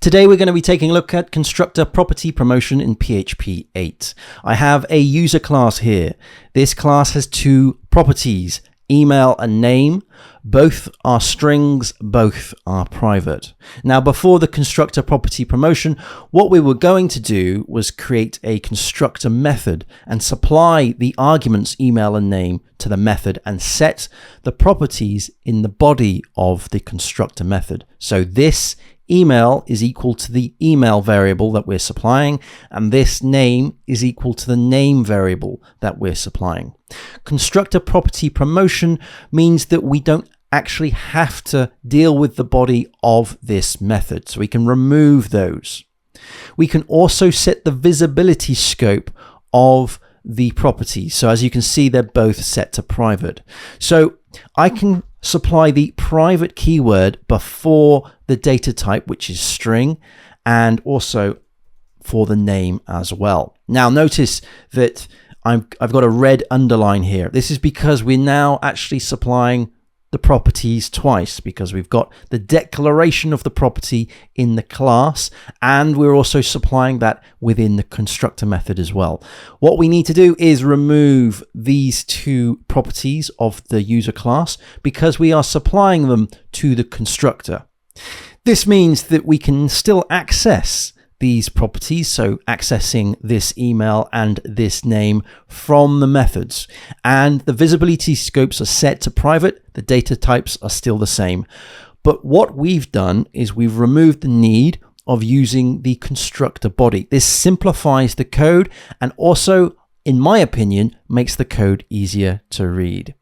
Today we're going to be taking a look at Constructor Property Promotion in PHP 8. I have a user class here. This class has two properties, email and name. Both are strings, both are private. Now, before the Constructor Property Promotion, what we were going to do was create a constructor method and supply the arguments email and name to the method and set the properties in the body of the constructor method. So this email is equal to the email variable that we're supplying, and this name is equal to the name variable that we're supplying. Constructor Property Promotion means that we don't actually have to deal with the body of this method, so we can remove those. We can also set the visibility scope of the properties. So as you can see, they're both set to private. So I can supply the private keyword before the data type, which is string, and also for the name as well. Now notice that I've got a red underline here. This is because we're now actually supplying the properties twice, because we've got the declaration of the property in the class and we're also supplying that within the constructor method as well. What we need to do is remove these two properties of the user class because we are supplying them to the constructor. This means that we can still access these properties, so accessing this email and this name from the methods, and the visibility scopes are set to private. The data types are still the same, but what we've done is we've removed the need of using the constructor body. This simplifies the code and also, in my opinion, makes the code easier to read.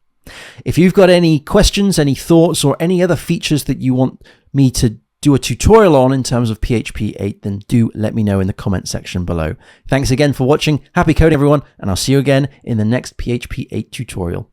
If you've got any questions, any thoughts, or any other features that you want me to do a tutorial on in terms of PHP 8, then do let me know in the comment section below. Thanks again for watching. Happy coding, everyone, and I'll see you again in the next PHP 8 tutorial.